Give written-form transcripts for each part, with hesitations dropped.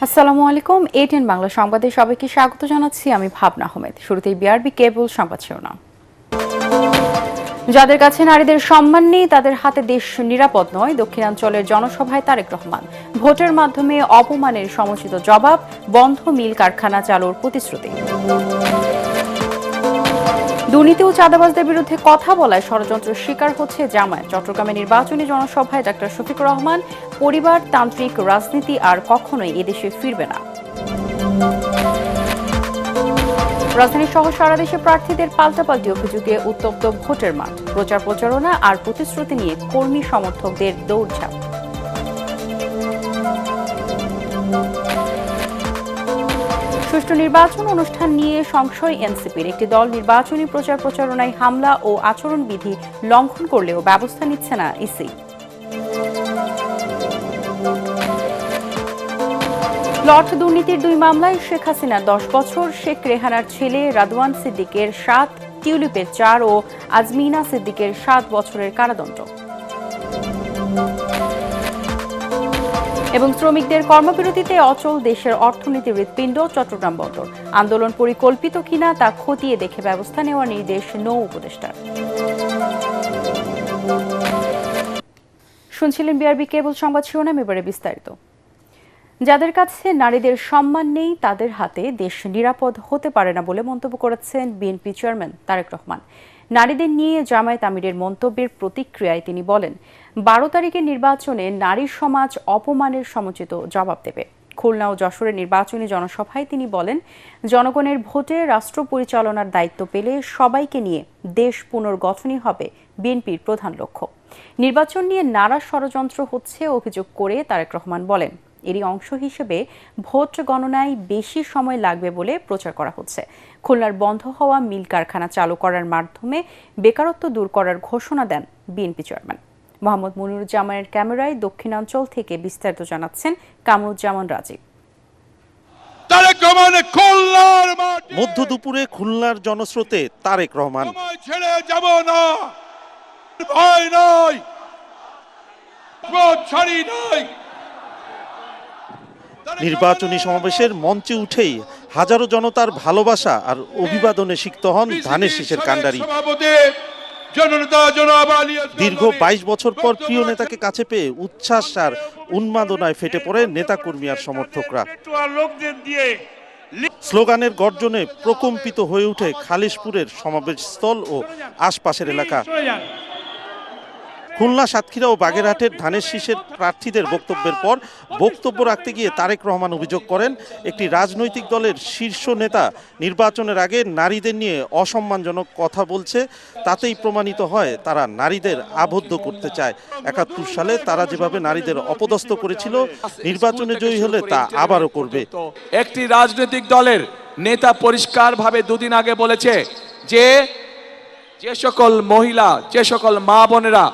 আসসালামু আলাইকুম। এটিএন বাংলা সংবাদে সবাইকে স্বাগত জানাচ্ছি। আমি ভাবনা আহমেদ। শুরুতেই বিআরবি কেবল সংবাদ শিরোনাম। যাদের কাছে নারীদের সম্মান নেই তাদের হাতে দেশ নিরাপদ নয়, দক্ষিণাঞ্চলের জনসভায় তারেক রহমান। ভোটের মাধ্যমে অপমানের সমুচিত জবাব, বন্ধ মিল কারখানা চালুর প্রতিশ্রুতি। দুর্নীতি ও চাঁদাবাজদের বিরুদ্ধে কথা বলায় ষড়যন্ত্রের শিকার হচ্ছে জামায়াত। চট্টগ্রামে নির্বাচনী জনসভায় ডাক্তার শফিকুর রহমান, পরিবারতান্ত্রিক রাজনীতি আর কখনোই এদেশে ফিরবে না। রাজধানী সহ সারা দেশে প্রার্থীদের পাল্টাপাল্টি অভিযোগে উত্তপ্ত ভোটের মাঠ। প্রচার প্রচারণা আর প্রতিশ্রুতি নিয়ে কর্মী সমর্থকদের দৌড়ঝাঁপ। সুষ্ঠু নির্বাচন অনুষ্ঠান নিয়ে সংশয় এনসিপির। একটি দল নির্বাচনী প্রচার প্রচারণায় হামলা ও আচরণবিধি লঙ্ঘন করলেও ব্যবস্থা নিচ্ছে না ইসি। প্লট দুর্নীতির 2 মামলায় শেখ হাসিনার 10 বছর, শেখ রেহানার ছেলে রাদওয়ান সিদ্দিকের 7, টিউলিপের 4 ও আজমিনা সিদ্দিকের 7 বছরের কারাদণ্ড। এবং শ্রমিকদের কর্মবিরতিতে অচল দেশের অর্থনীতির হৃৎপিণ্ড চট্টগ্রাম বন্দর। আন্দোলন পরিকল্পিত কিনা তা খতিয়ে দেখে ব্যবস্থা নেওয়ার নির্দেশ নৌ উপদেষ্টার। শুনছিলেন বিআরবি কেবল সংবাদ শিরোনাম, এবারে বিস্তারিত। যাদের কাছে নারীদের সম্মান নেই তাদের হাতে দেশ নিরাপদ হতে পারে না বলে মন্তব্য করেছেন বিএনপি চেয়ারম্যান তারেক রহমান। নারীদের নিয়ে জামায়াত আমিরের মন্তব্যের প্রতিক্রিয়ায় তিনি বলেন, 12 তারিখের নির্বাচনে নারী সমাজ অপমানের সমুচিত জবাব দেবে। খুলনা ও যশোরের নির্বাচনী জনসভায় তিনি বলেন, জনগণের ভোটে রাষ্ট্র পরিচালনার দায়িত্ব পেলে সবাইকে নিয়ে দেশ পুনর্গঠনই হবে বিএনপির প্রধান লক্ষ্য। নির্বাচন নিয়ে নানা ষড়যন্ত্র হচ্ছে অভিযোগ করে তারেক রহমান বলেন, এরই অংশ হিসেবে ভোট গণনায় বেশি সময় লাগবে বলে প্রচার করা হচ্ছে। খুলনার বন্ধ হওয়া মিল কারখানা চালু করার মাধ্যমে বেকারত্ব দূর করার ঘোষণা দেন বিএনপি চেয়ারম্যান। মোহাম্মদ মনিরুজ্জামানের ক্যামেরায় দক্ষিণাঞ্চল থেকে বিস্তারিত জানাচ্ছেন কামরুজ্জামান রাজীব। মধ্য দুপুরে খুলনার জনস্রোতে তারেক রহমান। ছেড়ে যাব না, ভয় নয়, ছাড়ি নয়। নির্বাচনী সমাবেশের মঞ্চে উঠেই হাজারো জনতার ভালোবাসা আর অভিবাদনে সিক্ত হন ধানের শীষের কাণ্ডারি। দীর্ঘ 22 বছর পর প্রিয় নেতাকে কাছে পেয়ে উচ্ছ্বাস আর উন্মাদনায় ফেটে পড়ে নেতাকর্মী আর সমর্থকরা। স্লোগানের গর্জনে প্রকম্পিত হয়ে ওঠে খালিশপুরের সমাবেশস্থল ও আশপাশের এলাকা। খুলনা, সাতক্ষীরা ও বাগেরহাটের ধানের শীষের প্রার্থীদের বক্তব্যের পর বক্তব্য রাখতে গিয়ে তারেক রহমান অভিযোগ করেন, একটি রাজনৈতিক দলের শীর্ষ নেতা নির্বাচনের আগে নারীদের নিয়ে অসম্মানজনক কথা বলছে। তাতেই প্রমাণিত হয় তারা নারীদের আবদ্ধ করতে চায়। 71 সালে তারা যেভাবে নারীদের অপদস্থ করেছিল, নির্বাচনে জয়ী হলে তা আবারও করবে। একটি রাজনৈতিক দলের নেতা পরিষ্কারভাবে দুদিন আগে বলেছে যে সকল মহিলা, যে সকল মা বোনেরা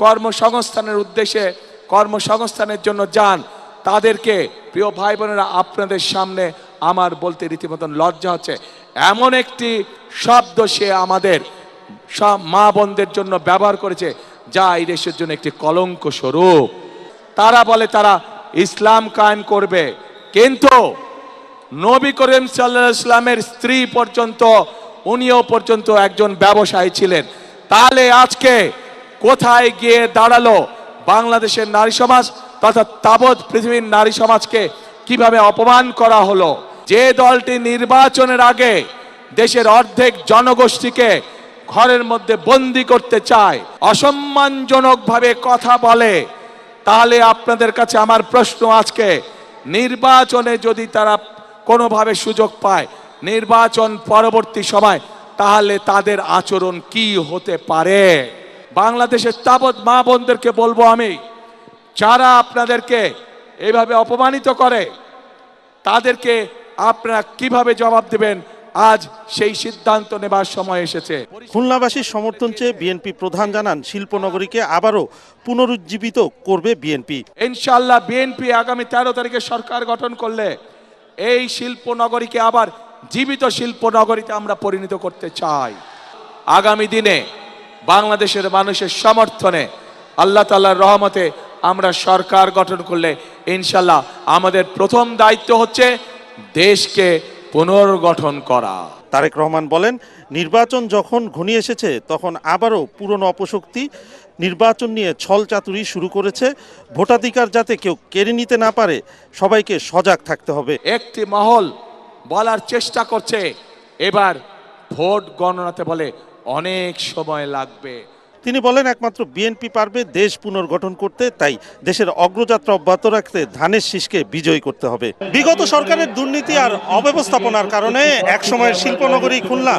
কর্মসংস্থানের উদ্দেশ্যে কর্মসংস্থানের জন্য যান, তাদেরকে প্রিয় ভাই বোনেরা আপনাদের সামনে আমার বলতে রীতিমতন লজ্জা হচ্ছে। এমন একটি শব্দ সে আমাদের সব মা বোনদের জন্য ব্যবহার করেছে যা এই দেশের জন্য একটি কলঙ্ক স্বরূপ। তারা বলে তারা ইসলাম কায়েম করবে, কিন্তু নবী করিম সাল্লাল্লাহু আলাইহি ওয়াসাল্লামের স্ত্রী পর্যন্ত, উনিও পর্যন্ত একজন ব্যবসায়ী ছিলেন। তাহলে আজকে কোথায় গিয়ে দাঁড়ালো বাংলাদেশের নারী সমাজ তথা তাবৎ পৃথিবীর নারী সমাজকে কিভাবে অপমান করা হলো? যে দলটি নির্বাচনের আগে দেশের অর্ধেক জনগোষ্ঠীকে ঘরের মধ্যে বন্দী করতে চায়, অসম্মানজনকভাবে কথা বলে, তাহলে আপনাদের কাছে আমার প্রশ্ন, আজকে নির্বাচনে যদি তারা কোনোভাবে সুযোগ পায় নির্বাচন পরবর্তী সময়, তাহলে তাদের আচরণ কি হতে পারে? বাংলাদেশের তাবৎ মা বোনদেরকে বলবো আমি, যারা আপনাদেরকে এইভাবে অপমানিত করে তাদেরকে আপনারা কিভাবে জবাব দেবেন, আজ সেই সিদ্ধান্ত নেবার সময় এসেছে। খুলনাবাসীর সমর্থন চেয়ে বিএনপি প্রধান জানান, শিল্পনগরীকে আবারও পুনরুজ্জীবিত করবে বিএনপি। ইনশাআল্লাহ বিএনপি আগামী 13 তারিখে সরকার গঠন করলে এই শিল্পনগরীকে আবার জীবিত শিল্পনগরীতে আমরা পরিণত করতে চাই। আগামী দিনে বাংলাদেশের মানুষের সমর্থনে আল্লাহ তাআলার রহমতে আমরা সরকার গঠন করলে ইনশাল্লাহ আমাদের প্রথম দায়িত্ব হচ্ছে দেশকে পুনর্গঠন করা। তারেক রহমান বলেন, নির্বাচন যখন ঘনিয়ে এসেছে তখন আবারও পুরনো অপশক্তি নির্বাচন নিয়ে ছলচাতুরি শুরু করেছে। ভোটাধিকার যাতে কেউ কেড়ে নিতে না পারে, সবাইকে সজাগ থাকতে হবে। একটি মহল বলার চেষ্টা করছে এবার ভোট গণনাতে বলে অনেক সময় লাগবে। তিনি বলেন, একমাত্র বিএনপি পারবে দেশ পুনর্গঠন করতে, তাই দেশের অগ্রযাত্রা অব্যাহত রাখতে ধানের শীষকে বিজয়ী করতে হবে। বিগত সরকারের দুর্নীতি আর অব্যবস্থাপনার কারণে একসময়ের শিল্পনগরী খুলনা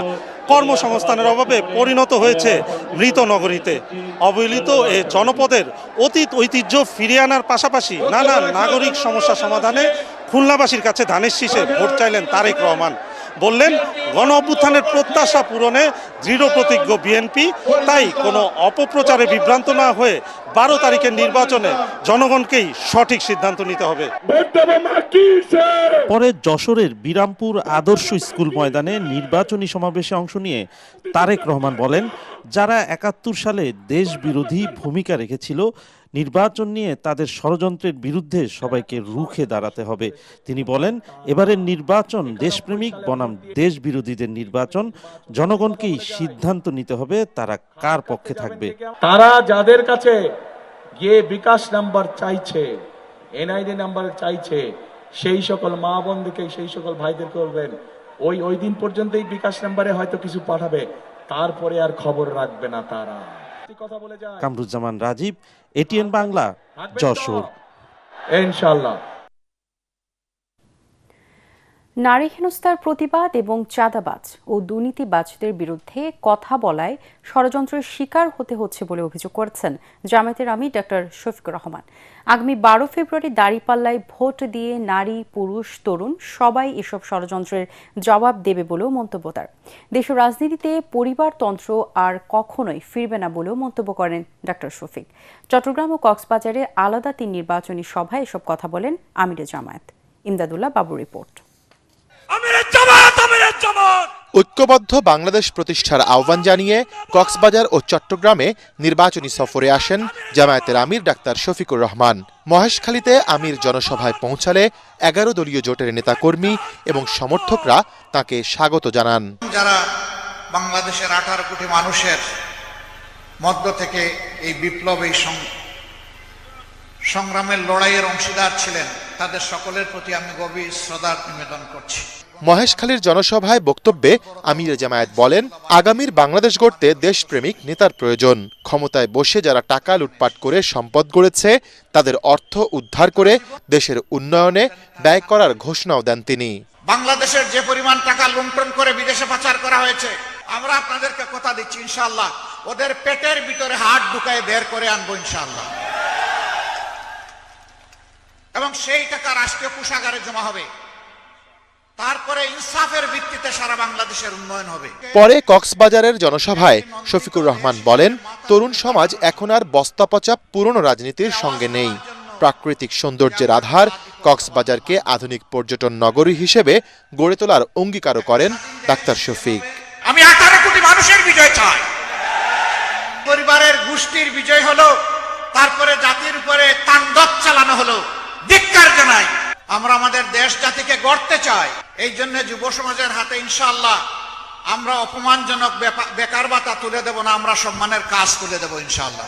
কর্মসংস্থানের অভাবে পরিণত হয়েছে মৃত নগরীতে। অবহেলিত এ জনপদের অতীত ঐতিহ্য ফিরিয়ে আনার পাশাপাশি নানা নাগরিক সমস্যা সমাধানে খুলনাবাসীর কাছে ধানের শীষে ভোট চাইলেন তারেক রহমান। বললেন, গণ অভ্যুত্থানের প্রত্যাশা পূরণে দৃঢ় প্রতিজ্ঞ বিএনপি, তাই কোনো অপপ্রচারে বিভ্রান্ত না হয়ে 12 তারিখের নির্বাচনে জনগণকেই সঠিক সিদ্ধান্ত নিতে হবে। পরে যশোরের বিরামপুর আদর্শ স্কুল ময়দানে নির্বাচনী সমাবেশে অংশ নিয়ে তারেক রহমান বলেন, যারা 71 সালে দেশ বিরোধী ভূমিকা রেখেছিল, নির্বাচন নিয়ে তাদের ষড়যন্ত্রের বিরুদ্ধে সবাইকে রুখে দাঁড়াতে হবে। তিনি বলেন, এবারের নির্বাচন দেশপ্রেমিক বনাম দেশ বিরোধীদের নির্বাচন। জনগণকেই সিদ্ধান্ত নিতে হবে তারা কার পক্ষে থাকবে। তারা যাদের কাছে গিয়ে বিকাশ নাম্বার চাইছে, এনআইডি নাম্বার চাইছে, সেই সকল মা বোনদেরকে, সেই সকল ভাইদেরকে বলবেন ওই দিন পর্যন্তই বিকাশ নাম্বারে হয়তো কিছু পাঠাবে, তারপরে আর খবর রাখবে না তারা। কামরুজ্জামান রাজীব, এটিএন বাংলা, যশোর। ইনশাআল্লাহ। নারী হেনস্থার প্রতিবাদ এবং চাঁদাবাজ ও দুর্নীতিবাজদের বিরুদ্ধে কথা বলায় ষড়যন্ত্রের শিকার হতে হচ্ছে বলে অভিযোগ করেছেন জামায়াতের আমির ডক্টর শফিকুর রহমান। আগামী 12 ফেব্রুয়ারি দাঁড়িপাল্লায় ভোট দিয়ে নারী, পুরুষ, তরুণ সবাই এসব ষড়যন্ত্রের জবাব দেবে বলেও মন্তব্য তার। দেশের রাজনীতিতে পরিবারতন্ত্র আর কখনোই ফিরবে না বলেও মন্তব্য করেন ডক্টর শফিক। চট্টগ্রাম ও কক্সবাজারে আলাদা 3 নির্বাচনী সভায় এসব কথা বলেন আমিরে জামায়াত। ইমদাদুল্লাহ বাবু রিপোর্ট। ঐক্যবদ্ধ বাংলাদেশ প্রতিষ্ঠার আহ্বান জানিয়ে কক্সবাজার ও চট্টগ্রামে নির্বাচনী সফরে আসেন জামায়াতের আমির ডাক্তার শফিকুর রহমান। মহেশখালীতে আমির জনসভায় পৌঁছালে 11 দলীয় জোটের নেতাকর্মী এবং সমর্থকরা তাকে স্বাগত জানান। যারা বাংলাদেশের 18 কোটি মানুষের মধ্য থেকে এই বিপ্লব, এই সংগ্রামের লড়াইয়ের অংশীদার ছিলেন, তাদের সকলের প্রতি আমি গভীর শ্রদ্ধা নিবেদন করছি। মহেশখালীর জনসভায় বক্তব্যে আমির জামায়াত বলেন, আগামীর বাংলাদেশ গড়তে দেশপ্রেমিক নেতার প্রয়োজন। ক্ষমতায় বসে যারা টাকা লুটপাট করে সম্পদ গড়েছে, তাদের অর্থ উদ্ধার করে দেশের উন্নয়নে ব্যয় করার ঘোষণাও দেন তিনি। বাংলাদেশের যে পরিমাণ টাকা লুণ্ঠন করে বিদেশে পাচার করা হয়েছে, আমরা আপনাদেরকে কথা দিচ্ছি ইনশাআল্লাহ ওদের পেটের ভিতরে হাত ঢুকায় বের করে আনবো ইনশাআল্লাহ, এবং সেই টাকা রাষ্ট্রীয় কোষাগারে জমা হবে। তারপরে ইনসাফের ভিত্তিতে সারা বাংলাদেশের উন্নয়ন হবে। পরে কক্সবাজারের জনসভায় শফিকুর রহমান বলেন, তরুণ সমাজ এখন আর বস্তাপচা পুরনো রাজনীতির সঙ্গে নেই। প্রাকৃতিক সৌন্দর্যের আধার কক্সবাজারকে আধুনিক পর্যটন নগরী হিসেবে গড়ে তোলার অঙ্গীকারও করেন ডাক্তার শফিক। আমি 18 কোটি মানুষের বিজয় চাই, পরিবারের গোষ্ঠীর বিজয় হলো, তারপরে জাতির উপরে তাণ্ডব চালানো হলো, ধিক্কার জানাই। আমরা আমাদের দেশ জাতিকে গড়তে চাই, এই জন্য যুব সমাজের হাতে ইনশাআল্লাহ আমরা অপমানজনক বেকার ভাতা তুলে দেব না, আমরা সম্মানের কাজ তুলে দেব ইনশাআল্লাহ।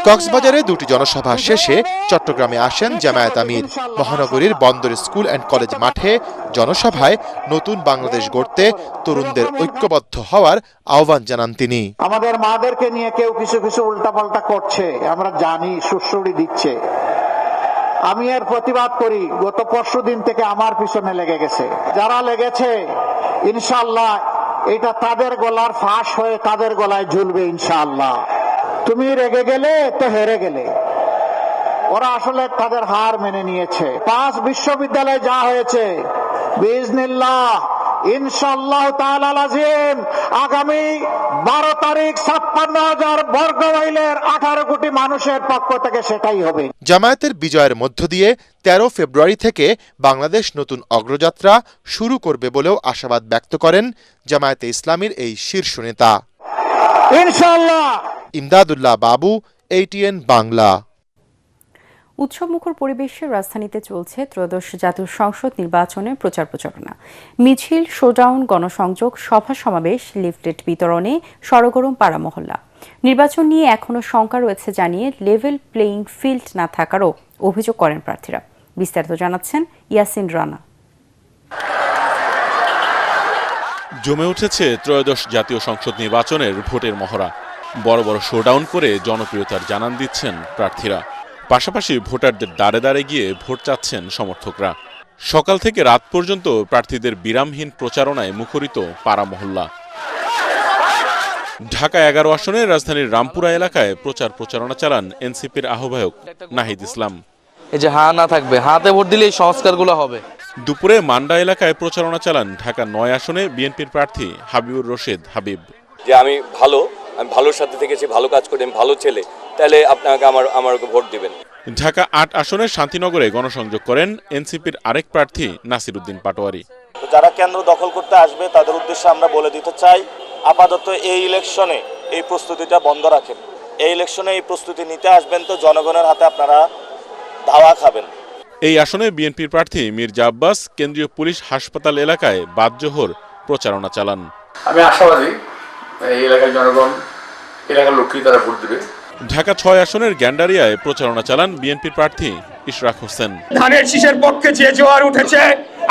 কক্সবাজারে 2টি জনসভা শেষে চট্টগ্রামে আসেন জামায়াত আমির। মহানগরীর বন্দর স্কুল অ্যান্ড কলেজ মাঠে জনসভায় নতুন বাংলাদেশ গড়তে তরুণদের ঐক্যবদ্ধ হওয়ার আহ্বান জানান তিনি। আমাদের মাদেরকে নিয়ে কেউ কিছু কিছু উল্টাপাল্টা করছে, আমরা জানি, সুশ্রুড়ি দিচ্ছে। আমি এর প্রতিবাদ করি। গত পরশুদিন থেকে আমার পিছনে লেগে গেছে। যারা লেগেছে ইনশাআল্লাহ এটা তাদের গলার ফাঁস হয়ে তাদের গলায় ঝুলবে ইনশাআল্লাহ। তুমি রেগে গেলে তো হেরে গেলে। ওরা আসলে তাদের হার মেনে নিয়েছে। 5 বিশ্ববিদ্যালয়ে যা হয়েছে, বিইজনিল্লাহ ইনশাআল্লাহ তাআলা লাজিম আগামী 12 তারিখ 56,000 বর্গ মাইলের 18 কোটি মানুষের পক্ষ থেকে সেটাই হবে। জামায়াতের বিজয়ের মধ্য দিয়ে 13 ফেব্রুয়ারি থেকে বাংলাদেশ নতুন অগ্রযাত্রা শুরু করবে বলেও আশাবাদ ব্যক্ত করেন জামায়াতে ইসলামীর এই শীর্ষ নেতা। ইনশাআল্লাহ। ইমদাদুল্লাহ বাবু, এটিএন বাংলা। উৎসবমুখর পরিবেশে রাজধানীতে চলছে ত্রয়োদশ জাতীয় সংসদ নির্বাচনের প্রচার প্রচারণা। মিছিল, শোডাউন, গণসংযোগ, সভা সমাবেশ, লিফলেট বিতরণে সরগরম পাড়া মহল্লা। নির্বাচন নিয়ে এখনও শঙ্কা রয়েছে জানিয়ে লেভেল প্লেইং ফিল্ড না থাকারও অভিযোগ করেন প্রার্থীরা। বিস্তারিত জানাচ্ছেন ইয়াসিন রানা। জমে উঠেছে ত্রয়োদশ জাতীয় সংসদ নির্বাচনের ভোটের মহড়া। বড় বড় শোডাউন করে জনপ্রিয়তার জানান দিচ্ছেন প্রার্থীরা। পাশাপাশি ভোটারদের দাঁড়ে দাঁড়ে গিয়ে ভোট চাচ্ছেন সমর্থকরা। সকাল থেকে রাত পর্যন্ত প্রার্থীদের বিরামহীন প্রচারণায় মুখরিত পাড়া মহল্লা। ঢাকা 11 আসনে রাজধানীর রামপুরা এলাকায় প্রচারণা চালান এনসিপির আহ্বায়ক নাহিদ ইসলাম। এই যে হা না থাকবে, হাতে ভোট দিলে এই সংস্কারগুলো হবে। দুপুরে মান্ডা এলাকায় প্রচারণা চালান ঢাকা 9 আসনে বিএনপির প্রার্থী হাবিবুর রশিদ হাবিব। যে আমি ভালোর সাথে থেকেছি, ভালো কাজ করি, আমি ভালো ছেলে, তাহলে আপনাকে আমার ভোট দিবেন। ঢাকা 8 আসনে শান্তিনগরে গণসংযোগ করেন এনসিপির আরেক প্রার্থী নাসিরউদ্দিন পাটোয়ারি। যারা কেন্দ্র দখল করতে আসবে তাদের উদ্দেশ্যে আমরা বলে দিতে চাই, আপাতত এই ইলেকশনে এই প্রস্তুতিটা বন্ধ রাখেন। এই ইলেকশনে এই প্রস্তুতি নিতে আসবেন তো জনগণের হাতে আপনারা ধাওয়া খাবেন। এই আসনে বিএনপির প্রার্থী মির্জা আব্বাস কেন্দ্রীয় পুলিশ হাসপাতাল এলাকায় বাদজোহর প্রচারণা চালান। আমি আশাবাদী এই এলাকার জনগণ, এলাকার লোকই তারা ভোট দেবে। ঢাকা 6 আসনের গ্যান্ডারিয়ায় প্রচারণা চালান বিএনপির প্রার্থী ইশরাক হোসেন। ধানের শীষের পক্ষে যে জোয়ার উঠেছে,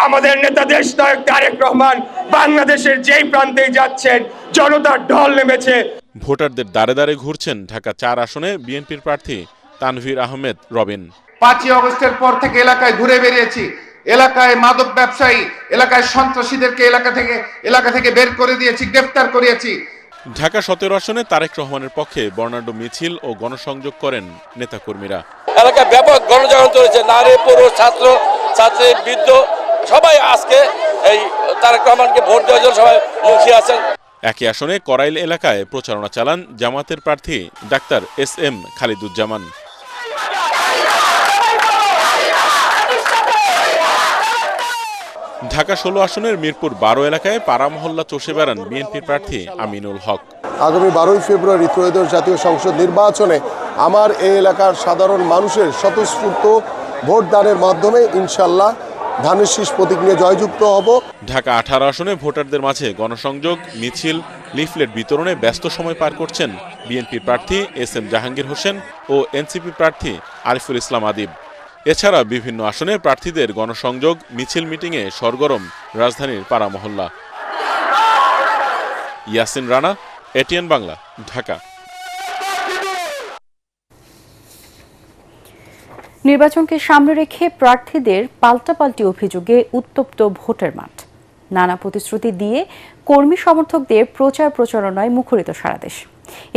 আমাদের নেতা দেশনায়ক তারেক রহমান বাংলাদেশের যেই প্রান্তে যাচ্ছেন জনতার ঢল নেমেছে। ভোটারদের দাঁড়ে দাঁড়ে ঘুরছেন ঢাকা 4 আসনে বিএনপির প্রার্থী তানভীর আহমেদ রবিন। 5ই আগস্টের পর থেকে এলাকায় ঘুরে বেরিয়েছি। এলাকায় মাদক ব্যবসায়ী, এলাকায় সন্ত্রাসীদেরকে এলাকা থেকে বের করে দিয়েছি, গ্রেফতার করিয়েছি। ঢাকা 17 আসনে তারেক রহমানের পক্ষে বর্ণাঢ্য মিছিল ও গণসংযোগ করেন নেতাকর্মীরা। এলাকায় ব্যাপক গণজাগরণ চলেছে। নারী, পুরুষ, ছাত্রী, বৃদ্ধ সবাই আজকে এই তারেক রহমানকে ভোট দেওয়ার জন্য সবাই মুখিয়ে আছেন। একই আসনে করাইল এলাকায় প্রচারণা চালান জামাতের প্রার্থী ডাক্তার SM খালিদুজ্জামান। ঢাকা 16 আসনের মিরপুর 12 এলাকায় পাড়া মহল্লা চষে বেড়ান বিএনপির প্রার্থী আমিনুল হক। আগামী 12ই ফেব্রুয়ারি ত্রয়োদশ জাতীয় সংসদ নির্বাচনে আমার এই এলাকার সাধারণ মানুষের স্বতঃস্ফূর্ত ভোটদানের মাধ্যমে ইনশাল্লাহ ধানের শীষ প্রতীক নিয়ে জয়যুক্ত হব। ঢাকা 18 আসনে ভোটারদের মাঝে গণসংযোগ, মিছিল, লিফলেট বিতরণে ব্যস্ত সময় পার করছেন বিএনপির প্রার্থী SM জাহাঙ্গীর হোসেন ও এনসিপি প্রার্থী আরিফুল ইসলাম আদিব। এছাড়া বিভিন্ন আসনে প্রার্থীদের গণসংযোগ, মিছিল, মিটিংয়ে সরগরম রাজধানীর পাড়া মহল্লা। ইয়াসিন রানা, ATN বাংলা, ঢাকা। নির্বাচনকে সামনে রেখে প্রার্থীদের পাল্টাপাল্টি অভিযোগে উত্তপ্ত ভোটের মাঠ। নানা প্রতিশ্রুতি দিয়ে কর্মী সমর্থকদের প্রচারণায় মুখরিত সারা দেশ।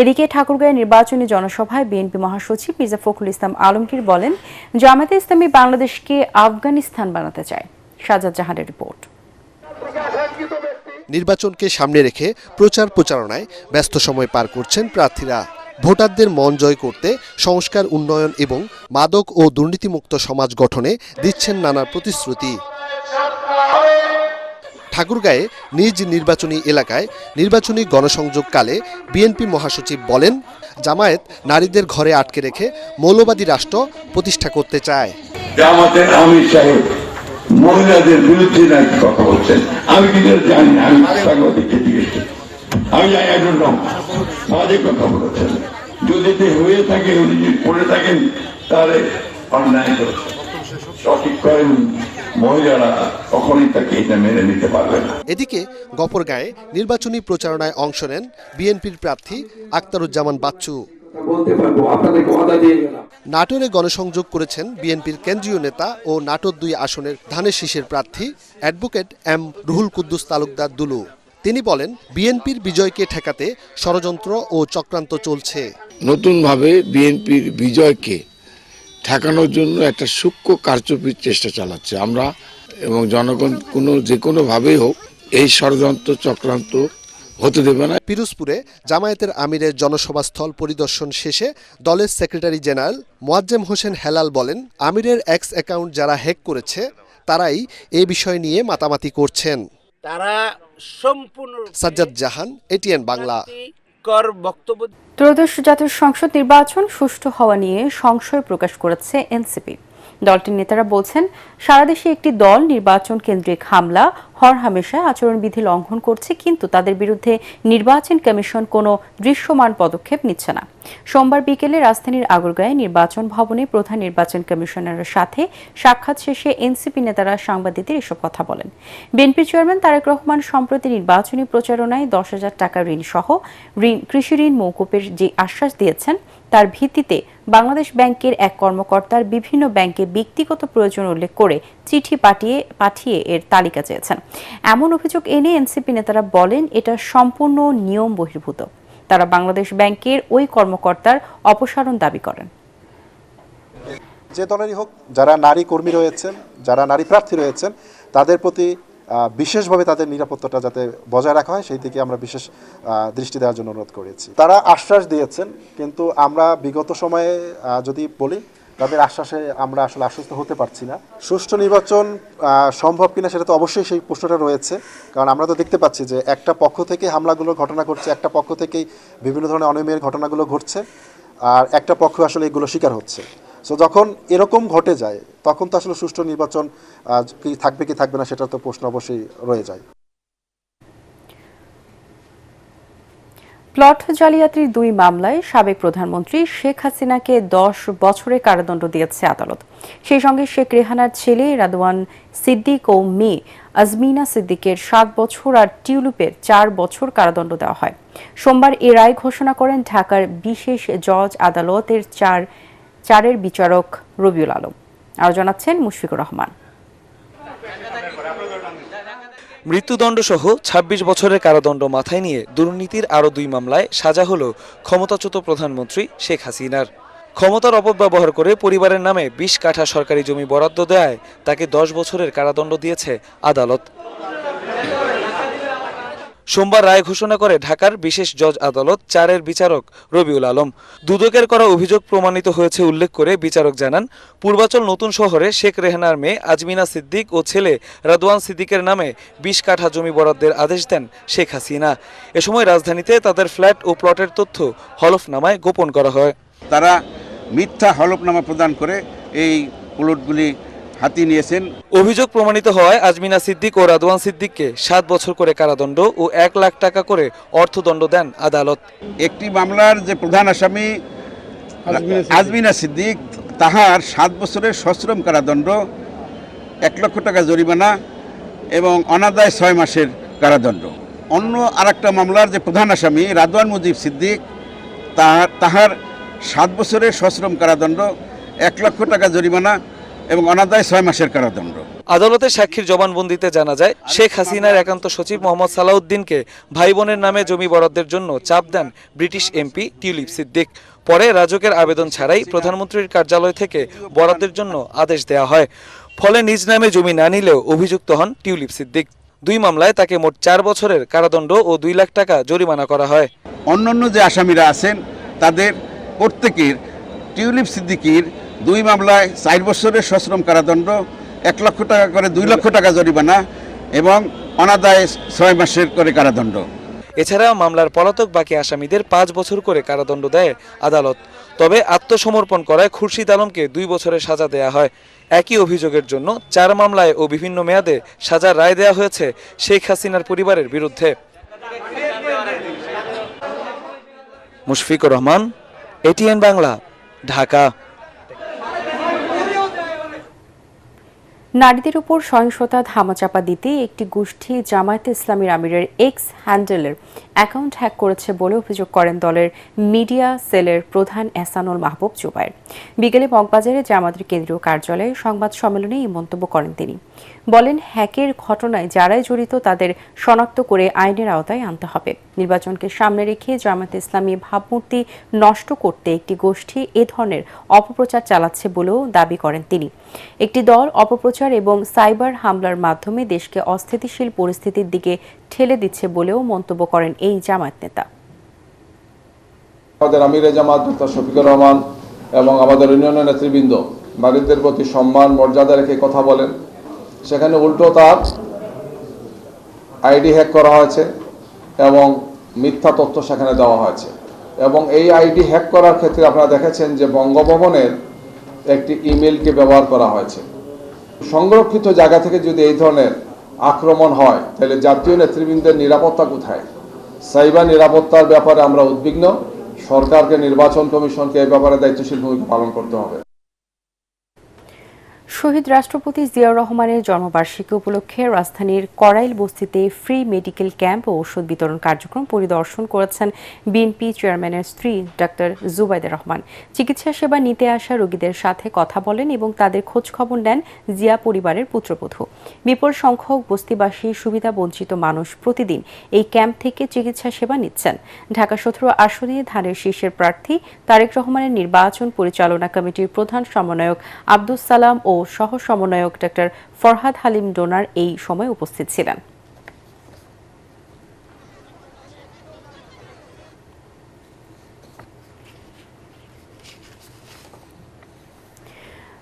এদিকে ঠাকুরগাঁও নির্বাচনী জনসভায় বিএনপি মহাসচিব মির্জা ফখরুল ইসলাম আলমগীর বলেন, জামায়াতে ইসলামী বাংলাদেশকে আফগানিস্তান বানাতে চায়। সাজাদ জাহানের রিপোর্ট। নির্বাচনকে সামনে রেখে প্রচারণায় ব্যস্ত সময় পার করছেন প্রার্থীরা। ভোটারদের মন জয় করতে সংস্কার, উন্নয়ন এবং মাদক ও দুর্নীতিমুক্ত সমাজ গঠনে দিচ্ছেন নানা প্রতিশ্রুতি। ঠাকুরগাঁয়ে নিজ নির্বাচনী এলাকায় নির্বাচনী গণসংযোগকালে বিএনপি মহাসচিব বলেন, জামায়াত নারীদের ঘরে আটকে রেখে মৌলবাদী রাষ্ট্র প্রতিষ্ঠা করতে চায়। জামাতের আমির সাহেব মহিলাদের বিরুদ্ধে নাকি কথা বলছেন, আমি কিন্তু জানি না, আমি সাংবাদিককে জিজ্ঞেস আমি জানি একজন বাজে কথা বলেছেন। যদি হয়ে থাকে, উনি যদি পড়ে থাকেন তাহলে অন্যায় করেছেন, সঠিক করেন। মহিলারা কখনই তাকে এটা মেনে নিতে পারবে না। এদিকে গফরগাঁয়ে নির্বাচনী প্রচারণায় অংশ নেন বিএনপির প্রার্থী আক্তারুজ্জামান বাচ্চু। নাটোরে গণসংযোগ করেছেন বিএনপির কেন্দ্রীয় নেতা ও নাটোর 2 আসনের ধানের শীষের প্রার্থী অ্যাডভোকেট M রুহুল কুদ্দুস তালুকদার দুলু। তিনি বলেন, বিএনপির বিজয়কে ঠেকাতে ষড়যন্ত্র ও চক্রান্ত চলছে। নতুনভাবে বিএনপির বিজয়কে ঠেকানোর জন্য একটা সূক্ষ্ম কারচুপির চেষ্টা চালাচ্ছে আমরা, এবং জনগণ যে কোনোভাবেই হোক এই ষড়যন্ত্র চক্রান্ত হতে দেবে না। পিরোজপুরে জামায়াতের আমিরের জনসভাস্থল পরিদর্শন শেষে দলের সেক্রেটারি জেনারেল মোয়াজ্জেম হোসেন হেলাল বলেন, আমিরের এক্স অ্যাকাউন্ট যারা হ্যাক করেছে তারাই এই বিষয় নিয়ে মাতামাতি করছেন। তারা সম্পূর্ণ সাজ্জাদ জাহান, ATN বাংলা। বক্তব্য ত্রয়োদশ জাতীয় সংসদ নির্বাচন সুষ্ঠু হওয়া নিয়ে সংশয় প্রকাশ করেছে এনসিপি। দলটির নেতারা বলছেন, সারা দেশে একটি দল নির্বাচন কেন্দ্রিক হামলা হরহামেশায় আচরণবিধি লঙ্ঘন করছে, কিন্তু তাদের বিরুদ্ধে নির্বাচন কমিশন কোনো দৃশ্যমান পদক্ষেপ নিচ্ছে না। সোমবার বিকেলে রাজধানীর আগরগাঁয়ে নির্বাচন ভবনে প্রধান নির্বাচন কমিশনারের সাথে সাক্ষাৎ শেষে এনসিপি নেতারা সাংবাদিকদের এসব কথা বলেন। বিএনপি চেয়ারম্যান তারেক রহমান সম্প্রতি নির্বাচনী প্রচারণায় 10,000 টাকা ঋণ সহ কৃষি ঋণ মওকুফের যে আশ্বাস দিয়েছেন, তার ভিত্তিতে বাংলাদেশ ব্যাংকের এক কর্মকর্তার বিভিন্ন ব্যাংকে ব্যক্তিগত প্রয়োজন উল্লেখ করে চিঠি পাঠিয়ে এর তালিকা চেয়েছেন। এমন অভিযোগ এনে এনসিপি নেতারা বলেন, এটা সম্পূর্ণ নিয়ম বহির্ভূত। তারা বাংলাদেশ ব্যাংকের ওই কর্মকর্তার অপসারণ দাবি করেন। যে দলেরই হোক, যারা নারী কর্মী রয়েছেন, যারা নারী প্রার্থী রয়েছেন, তাদের প্রতি বিশেষভাবে তাদের নিরাপত্তাটা যাতে বজায় রাখা হয় সেই দিকে আমরা বিশেষ দৃষ্টি দেওয়ার জন্য অনুরোধ করেছি। তারা আশ্বাস দিয়েছেন, কিন্তু আমরা বিগত সময়ে যদি বলি, তাদের আশ্বাসে আমরা আসলে আশ্বস্ত হতে পারছি না। সুষ্ঠু নির্বাচন সম্ভব কিনা সেটা তো অবশ্যই সেই প্রশ্নটা রয়েছে, কারণ আমরা তো দেখতে পাচ্ছি যে একটা পক্ষ থেকে হামলাগুলোর ঘটনা ঘটছে, একটা পক্ষ থেকেই বিভিন্ন ধরনের অনিয়মের ঘটনাগুলো ঘটছে, আর একটা পক্ষ আসলে এগুলো শিকার হচ্ছে। সো যখন এরকম ঘটে যায়, তখন তো আসলে সুষ্ঠু নির্বাচন কি থাকবে কি থাকবে না সেটা তো প্রশ্ন অবশ্যই রয়ে যায়। প্লট জালিয়াতির 2 মামলায় সাবেক প্রধানমন্ত্রী শেখ হাসিনাকে 10 বছরের কারাদণ্ড দিয়েছে আদালত। সেই সঙ্গে শেখ রেহানার ছেলে রাদওয়ান সিদ্দিক ও মেয়ে আজমিনা সিদ্দিকের 7 বছর আর টিউলিপের 4 বছর কারাদণ্ড দেওয়া হয়। সোমবার এ রায় ঘোষণা করেন ঢাকার বিশেষ জজ আদালতের 4-এর বিচারক রবিউল আলম। আরও জানাচ্ছেন মুশফিকুর রহমান। মৃত্যুদণ্ড সহ 26 বছরের কারাদণ্ড মাথায় নিয়ে দুর্নীতির আরও 2 মামলায় সাজা হলো ক্ষমতাচ্যুত প্রধানমন্ত্রী শেখ হাসিনার। ক্ষমতার অপব্যবহার করে পরিবারের নামে 20 কাঠা সরকারি জমি বরাদ্দ দেয় তাকে 10 বছরের কারাদণ্ড দিয়েছে আদালত। সোমবার রায় ঘোষণা করে ঢাকার বিশেষ জজ আদালত 4-এর বিচারক রবিউল আলম। দুদকের করা অভিযোগ প্রমাণিত হয়েছে উল্লেখ করে বিচারক জানান, পূর্বাচল নতুন শহরে শেখ রেহানার মেয়ে আজমিনা সিদ্দিক ও ছেলে রাদওয়ান সিদ্দিকের নামে 20 কাঠা জমি বরাদ্দের আদেশ দেন শেখ হাসিনা। এ সময় রাজধানীতে তাদের ফ্ল্যাট ও প্লটের তথ্য হলফনামায় গোপন করা হয়। তারা মিথ্যা হলফনামা প্রদান করে এই প্লটগুলি হাতিয়ে নিয়েছেন। অভিযোগ প্রমাণিত হওয়ায় আজমিনা সিদ্দিক ও রাদওয়ান সিদ্দিককে 7 বছর করে কারাদণ্ড ও 1 লাখ টাকা করে অর্থদণ্ড দেন আদালত। একটি মামলার যে প্রধান আসামি আজমিনা সিদ্দিক, তাহার 7 বছরের সশ্রম কারাদণ্ড, 1 লক্ষ টাকা জরিমানা এবং অনাদায় 6 মাসের কারাদণ্ড। অন্য আরেকটা মামলার যে প্রধান আসামি রাদওয়ান মুজিব সিদ্দিক, তাহার 7 বছরের সশ্রম কারাদণ্ড, 1 লক্ষ টাকা জরিমানা এবং অনাদায় 6 মাসের কারাদণ্ড। আদালতে সাক্ষীর জবানবন্দিতে জানা যায়, শেখ হাসিনার একান্ত সচিব মোহাম্মদ সালাউদ্দিনকে ভাই বোনের নামে জমি বরাদ্দের জন্য চাপ দেন ব্রিটিশ এমপি টিউলিপ সিদ্দিক। পরে রাজকের আবেদন ছাড়াই প্রধানমন্ত্রীর কার্যালয় থেকে বরাদ্দের জন্য আদেশ দেওয়া হয়। ফলে নিজ নামে জমি না নিলেও অভিযুক্ত হন টিউলিপ সিদ্দিক। 2 মামলায় তাকে মোট 4 বছরের কারাদণ্ড ও 2 লাখ টাকা জরিমানা করা হয়। অন্যান্য যে আসামিরা আছেন তাদের প্রত্যেকের টিউলিপ সিদ্দিকির 2 মামলায় 4 বছরের সশ্রম কারাদণ্ড, 1 লক্ষ টাকা করে 2 লক্ষ টাকা জরিমানা এবং অনাদায় 6 মাসের করে কারাদণ্ড। এছাড়া মামলার পলাতক বাকি আসামিদের 5 বছর করে কারাদণ্ড দেয় আদালত। তবে আত্মসমর্পণ করায় খুরশিদ আলমকে 2 বছরের সাজা দেয়া হয়। একই অভিযোগের জন্য 4 মামলায় ও বিভিন্ন মেয়াদে সাজার রায় দেওয়া হয়েছে শেখ হাসিনার পরিবারের বিরুদ্ধে। মুশফিকুর রহমান, এটিএন বাংলা, ঢাকা। নারীদের উপর সহিংসতা ধামাচাপা দিতে একটি গোষ্ঠী জামায়াতে ইসলামীর আমিরের এক্স হ্যান্ডেলের অ্যাকাউন্ট হ্যাক করেছে বলে অভিযোগ করেন দলের মিডিয়া সেলের প্রধান এহসানুল মাহবুব জুবায়ের। বিকেলে মগবাজারে জামায়াতের কেন্দ্রীয় কার্যালয়ে সংবাদ সম্মেলনে এই মন্তব্য করেন তিনি। বলেন, হ্যাকের ঘটনায় যারাই জড়িত তাদের শনাক্ত করে আইনের আওতায় আনতে হবে। নির্বাচনকে সামনে রেখে জামায়াতে ইসলামী ভাবমূর্তি নষ্ট করতে একটি গোষ্ঠী এ ধরনের অপপ্রচার চালাচ্ছে বলেও দাবি করেন তিনি। একটি দল অপপ্রচার এবং সাইবার হামলার মাধ্যমে দেশকে অস্থিতিশীল পরিস্থিতির দিকে ঠেলে দিচ্ছে বলেও মন্তব্য করেন এই জামায়াত নেতা। আমাদের আমিরে জামাত ডক্টর শফিকুর রহমান এবং আমাদের ইউনিয়নের নেতৃবৃন্দ নারীদের প্রতি সম্মান মর্যাদা রেখে কথা বলেন, সেখানে উল্টো তার আইডি হ্যাক করা হয়েছে এবং মিথ্যা তথ্য সেখানে দেওয়া হয়েছে এবং এই আইডি হ্যাক করার ক্ষেত্রে আপনারা দেখেছেন যে বঙ্গভবনের একটি ইমেলকে ব্যবহার করা হয়েছে। সংরক্ষিত জায়গা থেকে যদি এই ধরনের আক্রমণ হয় তাহলে জাতীয় নেতৃবৃন্দের নিরাপত্তা কোথায়? সাইবার নিরাপত্তার ব্যাপারে আমরা উদ্বিগ্ন। সরকারকে, নির্বাচন কমিশনকে এই ব্যাপারে দায়িত্বশীল ভূমিকা পালন করতে হবে। শহীদ রাষ্ট্রপতি জিয়াউর রহমানের জন্মবার্ষিকী উপলক্ষে রাজধানীর করাইল বস্তিতে ফ্রি মেডিকেল ক্যাম্প ও ওষুধ বিতরণ কার্যক্রম পরিদর্শন করেছেন বিএনপি চেয়ারম্যানের স্ত্রী ডাক্তার জুবাইদা রহমান। চিকিৎসা সেবা নিতে আসা রোগীদের সাথে কথা বলেন এবং তাদের খোঁজ খবর নেন জিয়া পরিবারের পুত্রবধূ। বিপুল সংখ্যক বস্তিবাসী সুবিধা বঞ্চিত মানুষ প্রতিদিন এই ক্যাম্প থেকে চিকিৎসা সেবা নিচ্ছেন। ঢাকা 17 আসনে ধানের শীর্ষের প্রার্থী তারেক রহমানের নির্বাচন পরিচালনা কমিটির প্রধান সমন্বয়ক আব্দুস সালাম ও সহ সমন্বয়ক ডাক্তার ফরহাদ হালিম ডোনার এই সময় উপস্থিত ছিলেন।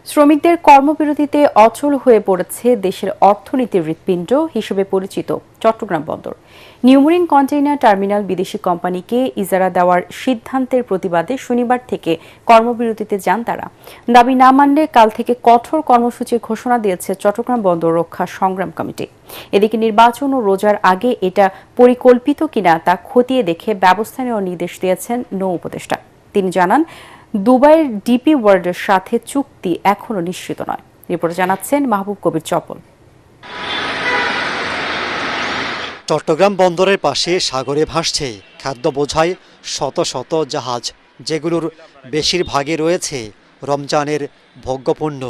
শ্রমিকদের কর্মবিরতিতে অচল হয়ে পড়েছে দেশের অর্থনীতির হৃৎপিণ্ড হিসেবে পরিচিত চট্টগ্রাম বন্দর। নিউমেরিন কন্টেইনার টার্মিনাল বিদেশি কোম্পানিকে ইজারা দেওয়ার সিদ্ধান্তের প্রতিবাদে শনিবার থেকে কর্মবিরতিতে যান তারা। দাবি না মানলে কাল থেকে কঠোর কর্মসূচির ঘোষণা দিয়েছে চট্টগ্রাম বন্দর রক্ষা সংগ্রাম কমিটি। এদিকে নির্বাচন ও রোজার আগে এটা পরিকল্পিত কিনা তা খতিয়ে দেখে ব্যবস্থা নেওয়ার নির্দেশ দিয়েছেন নৌ উপদেষ্টা। তিনি জানান, দুবাইয়ের ডিপি ওয়ার্ল্ডের সাথে চুক্তি এখনো নিশ্চিত নয়। রিপোর্টে জানাচ্ছেন মাহবুব কবির চপল। চট্টগ্রাম বন্দরের পাশে সাগরে ভাসছে খাদ্য বোঝাই শত শত জাহাজ, যেগুলোর বেশিরভাগই রয়েছে রমজানের ভোগ্যপণ্য।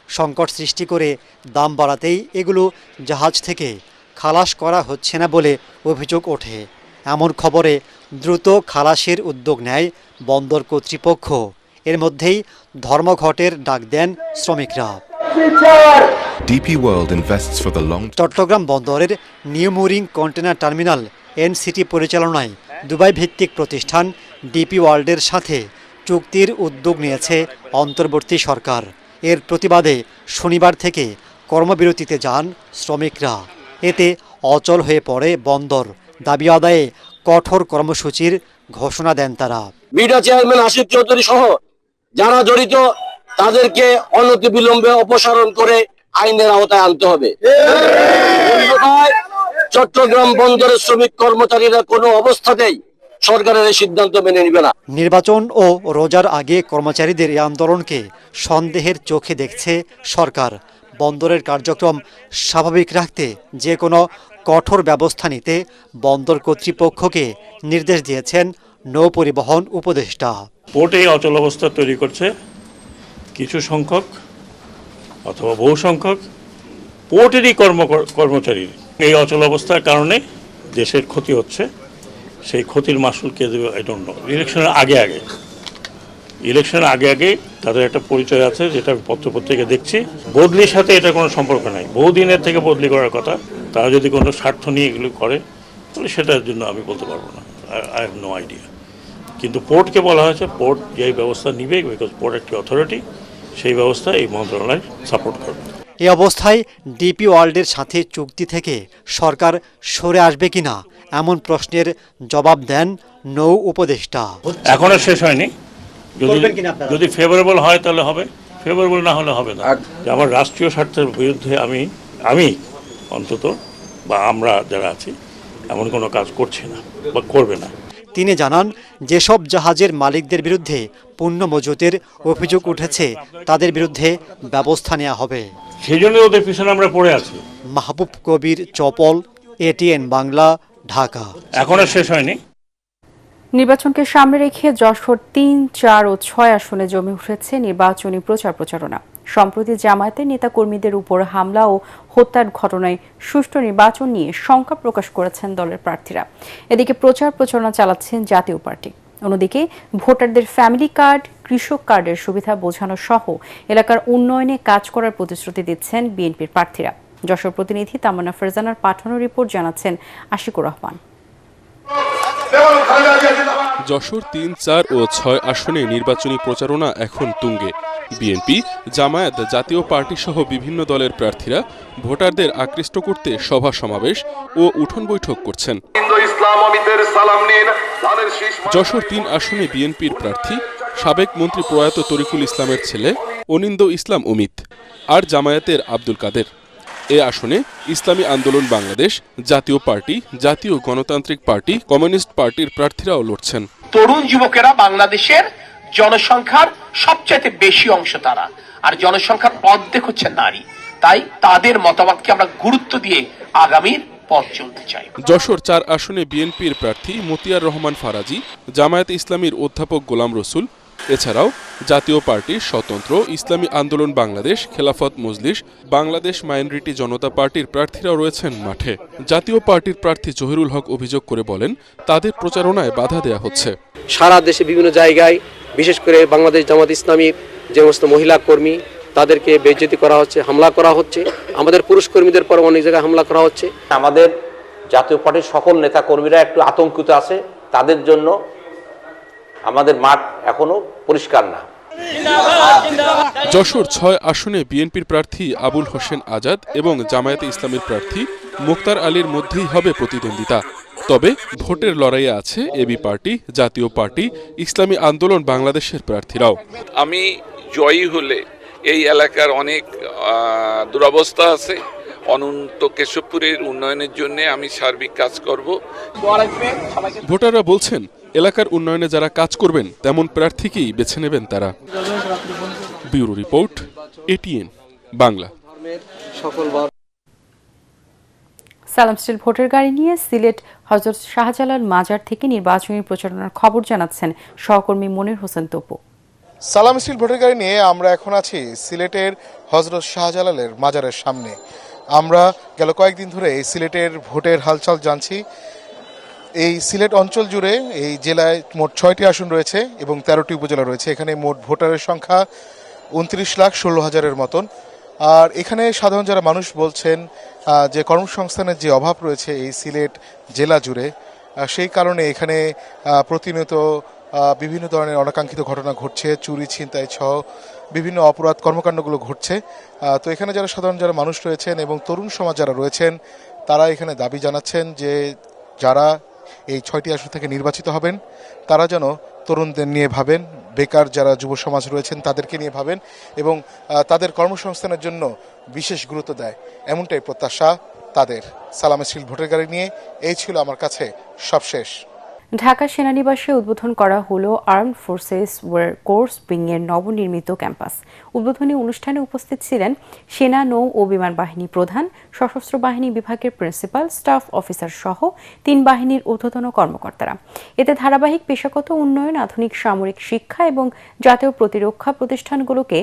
সংকট সৃষ্টি করে দাম বাড়াতেই এগুলো জাহাজ থেকে খালাস করা হচ্ছে না বলে অভিযোগ ওঠে। এমন খবরে দ্রুত খালাসের উদ্যোগ নেয় বন্দর কর্তৃপক্ষ। এর মধ্যেই ধর্মঘটের ডাক দেন শ্রমিকরা। চট্টগ্রাম বন্দরের নিউমেরিন কন্টেনার টার্মিনাল এনসিটি পরিচালনায় দুবাই ভিত্তিক প্রতিষ্ঠান ডিপি ওয়ার্ল্ডের সাথে চুক্তির উদ্যোগ নিয়েছে অন্তর্বর্তী সরকার। এর প্রতিবাদে শনিবার থেকে কর্মবিরতিতে যান শ্রমিকরা। এতে অচল হয়ে পড়ে বন্দর। দাবি আদায়ে কঠোর কর্মসূচির ঘোষণা দেন তারা। বিডা চেয়ারম্যান আসিফ চৌধুরী সহ যারা জড়িত তাদেরকে অনতিবিলম্বে অপসারণ করে আইনের আওতায় আনতে হবে। চট্টগ্রাম বন্দরের শ্রমিক কর্মচারীরা কোনো অবস্থাতেই সরকারের এই সিদ্ধান্ত মেনে নেবে না। নির্বাচন ও রোজার আগে কর্মচারীদের এই আন্দোলনকে সন্দেহের চোখে দেখছে সরকার। বন্দরের কার্যক্রম স্বাভাবিক রাখতে যে কোনো কঠোর ব্যবস্থা নিতে বন্দর কর্তৃপক্ষকে নির্দেশ দিয়েছেন নৌ পরিবহন উপদেষ্টা। পোর্টে অচল অবস্থা তৈরি করছে কিছু সংখ্যক অথবা বহু সংখ্যক পোর্টেরই কর্মচারী। এই অচল অবস্থার কারণে দেশের ক্ষতি হচ্ছে। সেই ক্ষতির মাসুল কে দেবে আই ডোন্ট নো। ইলেকশনের আগে তাদের একটা পরিচয় আছে, যেটা আমি পত্রপত্রিকা দেখছি। বদলির সাথে এটা কোনো সম্পর্ক নাই। বহুদিনের থেকে বদলি করার কথা। তারা যদি কোনো স্বার্থ নিয়ে এগুলো করে তাহলে সেটার জন্য আমি বলতে পারবো না। I have no idea. কিন্তু পোর্টকে বলা হয়েছে পোর্ট যেই ব্যবস্থা নিবে, বিকজ পোর্ট একটি অথরিটি, সেই ব্যবস্থা এই মন্ত্রণালয় সাপোর্ট করবে। এই অবস্থায় ডিপি ওয়ার্ল্ডের সাথে চুক্তি থেকে সরকার সরে আসবে কিনা এমন প্রশ্নের জবাব দেন নৌ উপদেষ্টা। এখনো শেষ হয়নি। যদি ফেভারেবল হয় তাহলে হবে, ফেভারেবল না হলে হবে না। আমার রাষ্ট্রীয় স্বার্থের বিরুদ্ধে আমি অন্তত বা আমরা যারা আছি এমন কোনো কাজ করছি না বা করবে না। তিনি জানান, যেসব জাহাজের মালিকদের বিরুদ্ধে পণ্য মজুতের অভিযোগ উঠেছে তাদের বিরুদ্ধে ব্যবস্থা নেওয়া হবে। সেই জন্য ওদের পিছনে আমরা পড়ে আছি। মাহবুব কবির চপল, এটিএন বাংলা, ঢাকা। এখনো শেষ হয়নি। নির্বাচনকে সামনে রেখে যশোর 3, 4 ও 6 আসনে জমে উঠেছে নির্বাচনী প্রচারণা। সম্প্রতি জামায়াতের নেতাকর্মীদের উপর হামলা ও হত্যার ঘটনায় সুষ্ঠু নির্বাচন নিয়ে শঙ্কা প্রকাশ করেছেন দলের প্রার্থীরা। এদিকে প্রচারণা চালাচ্ছেন জাতীয় পার্টি। অন্যদিকে ভোটারদের ফ্যামিলি কার্ড, কৃষক কার্ডের সুবিধা বোঝানো সহ এলাকার উন্নয়নে কাজ করার প্রতিশ্রুতি দিচ্ছেন বিএনপির প্রার্থীরা। যশোর প্রতিনিধি তামান্না ফারজানার পাঠানো রিপোর্ট জানাচ্ছেন আশিকুর রহমান। যশোর 3, 4 ও 6 আসনে নির্বাচনী প্রচারণা এখন তুঙ্গে। বিএনপি, জামায়াত, জাতীয় পার্টি সহ বিভিন্ন দলের প্রার্থীরা ভোটারদের আকৃষ্ট করতে সভা সমাবেশ ও উঠোন বৈঠক করছেন। যশোর ৩ আসনে বিএনপির প্রার্থী সাবেক মন্ত্রী প্রয়াত তরিকুল ইসলামের ছেলে অনিন্দ ইসলাম অমিত আর জামায়াতের আব্দুল কাদের। এ আসনে ইসলামী আন্দোলন বাংলাদেশ, জাতীয় পার্টি, জাতীয় গণতান্ত্রিক পার্টি, কমিউনিস্ট পার্টির প্রার্থীরাও লড়ছেন। তরুণ যুবকেরা বাংলাদেশের জনসংখ্যার সবচেয়ে বেশি অংশ তারা, আর জনসংখ্যার অর্ধেক হচ্ছে নারী। তাই তাদের মতামতকে আমরা গুরুত্ব দিয়ে আগামীর পথ চলতে চাই। যশোর ৪ আসনে বিএনপির প্রার্থী মতিয়ার রহমান ফারাজি, জামায়াত ইসলামীর অধ্যাপক গোলাম রসুল, এছাড়াও জাতীয় পার্টির স্বতন্ত্র, ইসলামী আন্দোলন বাংলাদেশ, খেলাফত মজলিস, বাংলাদেশ মাইনরিটি জনতা পার্টির প্রার্থীরাও রয়েছেন মাঠে। জাতীয় পার্টির প্রার্থী জহিরুল হক অভিযোগ করে বলেন, তাদের প্রচারণায় বাধা দেয়া হচ্ছে। সারা দেশে বিভিন্ন জায়গায়, বিশেষ করে বাংলাদেশ জামাত ইসলামীর যে সমস্ত মহিলা কর্মী, তাদেরকে বেইজ্জতি করা হচ্ছে, হামলা করা হচ্ছে। আমাদের পুরুষ কর্মীদের পর অনেক জায়গায় হামলা করা হচ্ছে। আমাদের জাতীয় পার্টির সকল নেতা কর্মীরা একটু আতঙ্কিত আছে, তাদের জন্য আমাদের মাঠ এখনো পরিষ্কার না। যশোর ৬ আসনে বিএনপির প্রার্থী আবুল হোসেন আজাদ এবং জামায়াতে ইসলামীর প্রার্থী মুক্তার আলীর মধ্যেই হবে প্রতিদ্বন্দ্বিতা। তবে ভোটের লড়াইয়ে আছে এবি পার্টি, জাতীয় পার্টি, ইসলামী আন্দোলন বাংলাদেশের প্রার্থীরাও। আমি জয়ী হলে এই এলাকার অনেক দুরবস্থা আছে, অনন্ত কেশবপুরের উন্নয়নের জন্য আমি সার্বিক কাজ করব। ভোটাররা বলছেন, এলাকার উন্নয়নে যারা কাজ করবেন তেমন প্রার্থীকেই বেছে নেবেন তারা। Bureau report, ATN Bangla. সালাম স্টিল ভোটার গাড়ি নিয়ে সিলেট হযরত শাহজালাল মাজার থেকে নির্বাচনী প্রচারণার খবর জানাচ্ছেন সহকর্মী মনির হোসেন তপু। সালাম স্টিল ভোটার গাড়ি নিয়ে আমরা এখন আছি সিলেটের হযরত শাহজালালের মাজারের সামনে। আমরা গেল কয়েকদিন ধরে এই সিলেটের ভোটের হালচাল জানছি। এই সিলেট অঞ্চল জুড়ে এই জেলায় মোট 6টি আসন রয়েছে এবং 13টি উপজেলা রয়েছে। এখানে মোট ভোটারের সংখ্যা 29,16,000-এর মতন। আর এখানে সাধারণ যারা মানুষ বলছেন যে কর্মসংস্থানের যে অভাব রয়েছে এই সিলেট জেলা জুড়ে, সেই কারণে এখানে প্রতিনিয়ত বিভিন্ন ধরনের অনাকাঙ্ক্ষিত ঘটনা ঘটছে, চুরি ছিনতাই সহ বিভিন্ন অপরাধ কর্মকাণ্ডগুলো ঘটছে। তো এখানে যারা মানুষ রয়েছেন এবং তরুণ সমাজ যারা রয়েছেন, তারা এখানে দাবি জানাচ্ছেন যে যারা এই 6টি আসন থেকে নির্বাচিত হবেন তারা যেন তরুণদের নিয়ে ভাবেন, বেকার যারা যুব সমাজ রয়েছেন তাদেরকে নিয়ে ভাবেন এবং তাদের কর্মসংস্থানের জন্য বিশেষ গুরুত্ব দেয়, এমনটাই প্রত্যাশা তাদের। সালাম স্টিল ভোটার গাড়ি নিয়ে এই ছিল আমার কাছে সবশেষ। ঢাকা সেনানিবাসে উদ্বোধন করা হলো আর্মড ফোর্সেস ওয়ার কোর্স উইংয়ের নবনির্মিত ক্যাম্পাস। উদ্বোধনী অনুষ্ঠানে উপস্থিত ছিলেন সেনা, নৌ ও বিমান বাহিনী প্রধান, সশস্ত্র বাহিনী বিভাগের প্রিন্সিপাল, স্টাফ অফিসার সহ 3 বাহিনীর ঊর্ধ্বতন কর্মকর্তারা। এতে ধারাবাহিক পেশাগত উন্নয়ন, আধুনিক সামরিক শিক্ষা এবং জাতীয় প্রতিরক্ষা প্রতিষ্ঠানগুলোকে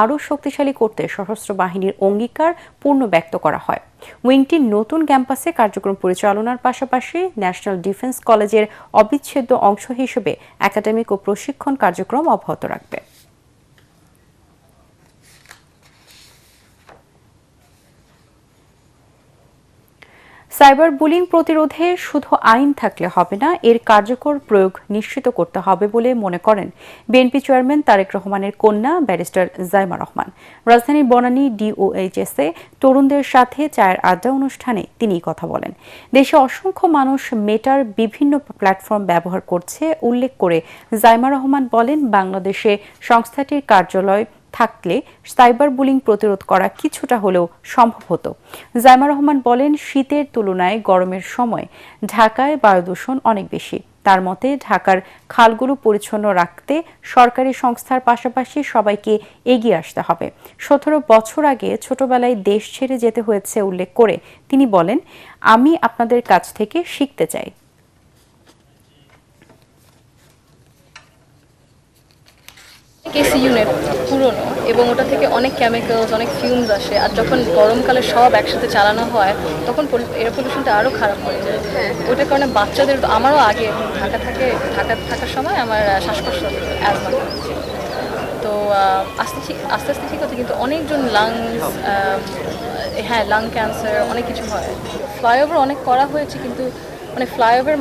আরও শক্তিশালী করতে সশস্ত্র বাহিনীর অঙ্গীকার পূর্ণ ব্যক্ত করা হয়। উইংটির নতুন ক্যাম্পাসে কার্যক্রম পরিচালনার পাশাপাশি ন্যাশনাল ডিফেন্স কলেজের অবিচ্ছেদ্য অংশ হিসেবে একাডেমিক ও প্রশিক্ষণ কার্যক্রম অব্যাহত রাখবে। সাইবার বুলিং প্রতিরোধে শুধু আইন থাকলে হবে না, এর কার্যকর প্রয়োগ নিশ্চিত করতে হবে বলে মনে করেন বিএনপি চেয়ারম্যান তারেক রহমানের কন্যা ব্যারিস্টার জাইমা রহমান। রাজধানীর বনানী ডিওএইচএসে তরুণদের সাথে চায়ের আড্ডা অনুষ্ঠানে তিনি কথা বলেন। দেশে অসংখ্য মানুষ মেটার বিভিন্ন প্ল্যাটফর্ম ব্যবহার করছে উল্লেখ করে জাইমা রহমান বলেন, বাংলাদেশে সংস্থাটির কার্যালয় থাকলে সাইবার বুলিং প্রতিরোধ করা কিছুটা হলেও সম্ভব হতো। জাইমা রহমান বলেন, শীতের তুলনায় গরমের সময় ঢাকায় বায়ু দূষণ অনেক বেশি। তার মতে ঢাকার খালগুলো পরিচ্ছন্ন রাখতে সরকারি সংস্থার পাশাপাশি সবাইকে এগিয়ে আসতে হবে। 17 বছর আগে ছোটবেলায় দেশ ছেড়ে যেতে হয়েছে উল্লেখ করে তিনি বলেন, আমি আপনাদের কাছ থেকে শিখতে চাই। এসি ইউনিট পুরনো এবং ওটা থেকে অনেক কেমিক্যালস, অনেক ফিউমস আসে, আর যখন গরমকালে সব একসাথে চালানো হয় তখন এয়ার পলিউশনটা আরও খারাপ হয়ে যায়। ওটার কারণে বাচ্চাদের, আমারও আগে ঢাকা থাকার সময় আমার শ্বাসকষ্ট, অ্যাজমা ছিল। তো আস্তে আস্তে ঠিক হতো, কিন্তু অনেকজন লাং ক্যান্সার অনেক কিছু হয়। ফ্লাইওভার অনেক করা হয়েছে, কিন্তু মানে ফ্লাইওভার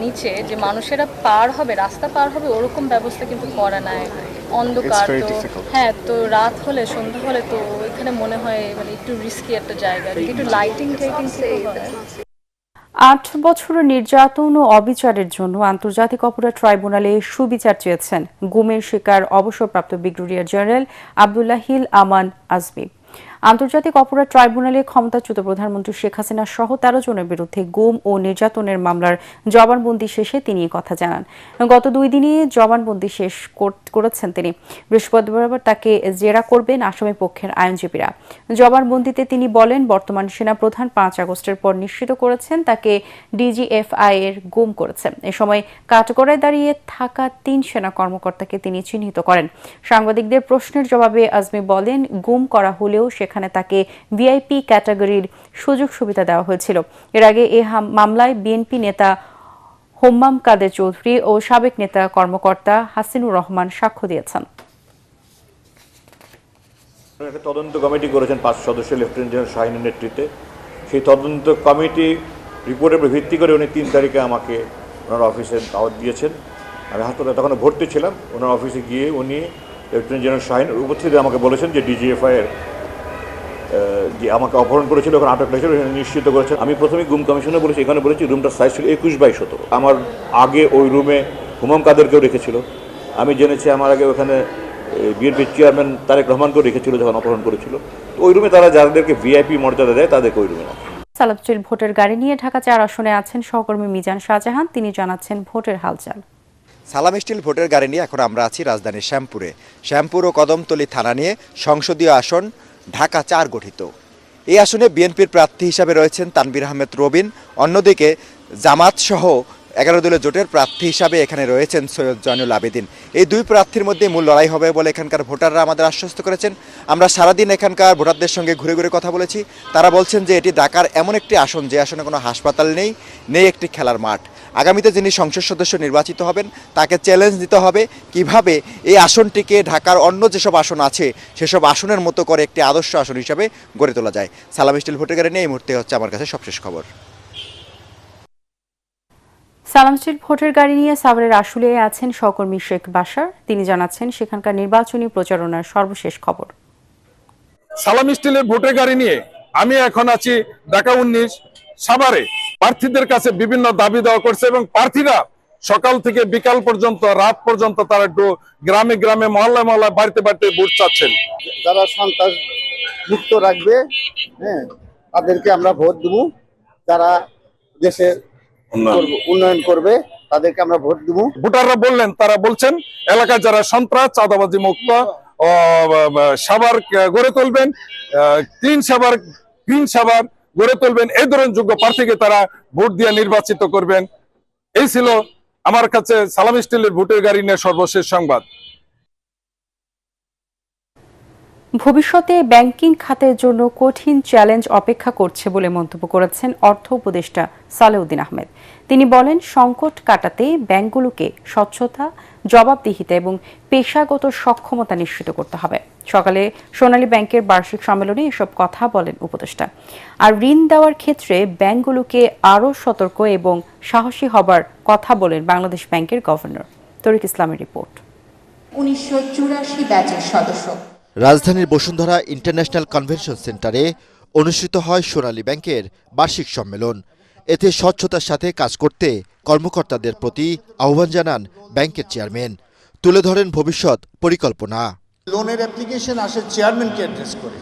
নিচে যে মানুষেরা পার হবে, রাস্তা পার হবে, ওরকম ব্যবস্থা কিন্তু করা নাই। অন্ধকার তো হ্যাঁ, তো রাত হলে সন্ধ্যা হলে তো এখানে মনে হয় মানে একটু রিস্কি একটা জায়গা, একটু লাইটিং টাইটিং হয়। 8 বছরের নির্যাতন ও অবিচারের জন্য আন্তর্জাতিক অপরাধ ট্রাইব্যুনালে সুবিচার চেয়েছেন গুমের শিকার অবসরপ্রাপ্ত ব্রিগেডিয়ার জেনারেল আব্দুল্লাহিল আমান আজমি। আন্তর্জাতিক অপরাধ ট্রাইব্যুনালে ক্ষমতাচ্যুত প্রধানমন্ত্রী শেখ হাসিনা সহ 13 জনের বিরুদ্ধে গুম ও নির্যাতনের মামলার জবানবন্দি শেষে তিনি কথা জানান। গত 2 দিনে জবানবন্দি শেষ করেছেন তিনি। বৃহস্পতিবার তাকে জেরা করবেন আসামি পক্ষের আইনজীবীরা। জবানবন্দিতে তিনি বলেন, বর্তমান সেনাপ্রধান 5 আগস্টের পর নিশ্চিত করেছেন তাকে ডিজিএফআই এর গুম করেছে। এ সময় কাঠগড়ায় দাঁড়িয়ে থাকা 3 সেনা কর্মকর্তাকে তিনি চিহ্নিত করেন। সাংবাদিকদের প্রশ্নের জবাবে আজমি বলেন, গুম করা হলেও সেখানে তাকে ভিআইপি ক্যাটাগরির সুযোগ সুবিধা দেওয়া হয়েছিল। এর আগে এ মামলায় বিএনপি নেতা হোম্মাম কাদের চৌধুরী ও সাবেক নেতা কর্মকর্তা হাসিনুর রহমান সাক্ষ্য দিয়েছেন। একটা তদন্ত কমিটি করেছেন 5 সদস্য লেফটেন্যান্ট জেনারেল শাহিনের নেতৃত্বে। সেই তদন্ত কমিটি রিপোর্টের উপর ভিত্তি করে উনি 3 তারিখে আমাকে ওনার অফিসে দাওয়াত দিয়েছেন। আমি হাসপাতালে তখন ভর্তি ছিলাম। ওনার অফিসে গিয়ে উনি লেফটেন্যান্ট জেনারেল শাহিন উপস্থিত আমাকে বলেছেন যে ডিজিএফআই এর যে আমাকে অপহরণ করেছিল, ওখানে আটক লেগেছিল, নিশ্চিত করেছেন। আমি প্রথমে গুম কমিশনে বলেছি, এখানে বলেছি রুমটার সাইজ ছিল 21/17। আমার আগে ওই রুমে হুমাম কাদেরকেও রেখেছিল। আমি জেনেছি আমার আগে ওখানে বিএনপির চেয়ারম্যান তারেক রহমানকেও রেখেছিল যখন অপহরণ করেছিল। তো ওই রুমে তারা যাদেরকে ভিআইপি মর্যাদা দেয় তাদেরকে ওই রুমে রাখে। সালাম স্টিল ভোটের গাড়ি নিয়ে ঢাকা 4 আসনে আছেন সহকর্মী মিজান শাহজাহান। তিনি জানাচ্ছেন ভোটের হালচাল। সালাম স্টিল ভোটের গাড়ি নিয়ে এখন আমরা আছি রাজধানীর শ্যামপুরে। শ্যামপুর ও কদমতলী থানা নিয়ে সংসদীয় আসন ঢাকা 4 গঠিত। এই আসনে বিএনপির প্রার্থী হিসাবে রয়েছেন তানভীর আহমেদ রবিন। অন্যদিকে জামাত সহ 11 দলীয় জোটের প্রার্থী হিসাবে এখানে রয়েছেন সৈয়দ জয়নুল আবেদিন। এই 2 প্রার্থীর মধ্যে মূল লড়াই হবে বলে এখানকার ভোটাররা আমাদের আশ্বস্ত করেছেন। আমরা সারাদিন এখানকার ভোটারদের সঙ্গে ঘুরে ঘুরে কথা বলেছি। তারা বলছেন যে এটি ঢাকার এমন একটি আসন যে আসনে কোনো হাসপাতাল নেই, নেই একটি খেলার মাঠ। আগামীতে যিনি সংসদ সদস্য নির্বাচিত হবেন তাকে চ্যালেঞ্জ দিতে হবে কিভাবে এই আসনটিকে ঢাকার অন্য যেসব আসন আছে সেসব আসনের মতো করে একটি আদর্শ আসন হিসাবে গড়ে তোলা যায়। সালাম স্টিল ভোটের গাড়ি নিয়ে এই মুহূর্তে হচ্ছে আমার কাছে সবশেষ খবর। সালাম স্টিল ভোটের গাড়ি নিয়ে সাভারের আশুলিয়ায় আছেন সহকর্মী শেখ বাশার। তিনি জানাচ্ছেন সেখানকার নির্বাচনী প্রচারণার সর্বশেষ খবর। সালাম স্টিলের ভোটের গাড়ি নিয়ে আমি এখন আছি ঢাকা 19 সাভারে। প্রার্থীদের কাছে বিভিন্ন দাবি দেওয়া করছে এবং প্রার্থীরা সকাল থেকে বিকাল পর্যন্ত, রাত পর্যন্ত তারা একটু গ্রামে গ্রামে, মহল্লায় মহল্লায়, বাড়িতে বাড়িতে ভোট চাচ্ছেন। যারা সন্ত্রাস মুক্ত রাখবে, হ্যাঁ, তাদেরকে আমরা ভোট দেবো। যারা দেশের উন্নয়ন করবে তাদেরকে আমরা ভোট দেবো। ভোটাররা বললেন, তারা বলছেন এলাকায় যারা সন্ত্রাস, চাঁদাবাজি মুক্ত সাভার গড়ে তুলবেন, ক্লিন সাভার গড়ে তুলবেন, এই ধরনের যোগ্য প্রার্থীকে তারা ভোট দিয়ে নির্বাচিত করবেন। এই ছিল আমার কাছে সালাম স্টিলের ভোটের গাড়ি নিয়ে সর্বশেষ সংবাদ। ভবিষ্যতে ব্যাংকিং খাতের জন্য কঠিন চ্যালেঞ্জ অপেক্ষা করছে বলে মন্তব্য করেছেন অর্থ উপদেষ্টা সালেউদ্দিন আহমেদ। তিনি বলেন, সংকট কাটাতে ব্যাংকগুলোকে স্বচ্ছতা, জবাবদিহিতা এবং পেশাগত সক্ষমতা নিশ্চিত করতে হবে। সকালে সোনালী ব্যাংকের বার্ষিক সম্মেলনে এসব কথা বলেন উপদেষ্টা। আর ঋণ দেওয়ার ক্ষেত্রে ব্যাংকগুলোকে আরও সতর্ক এবং সাহসী হবার কথা বলেন বাংলাদেশ ব্যাংকের গভর্নর। তরিক ইসলামের রিপোর্ট। 1984 ব্যাচের সদস্য। রাজধানীর বসুন্ধরা ইন্টারন্যাশনাল কনভেনশন সেন্টারে অনুষ্ঠিত হয় সোনালী ব্যাংকের বার্ষিক সম্মেলন। এতে স্বচ্ছতার সাথে কাজ করতে কর্মকর্তাদের প্রতি আহ্বান জানান ব্যাংকের চেয়ারম্যান। তুলে ধরেন ভবিষ্যৎ পরিকল্পনা। লোনের অ্যাপ্লিকেশন আসে চেয়ারম্যানকে অ্যাড্রেস করে,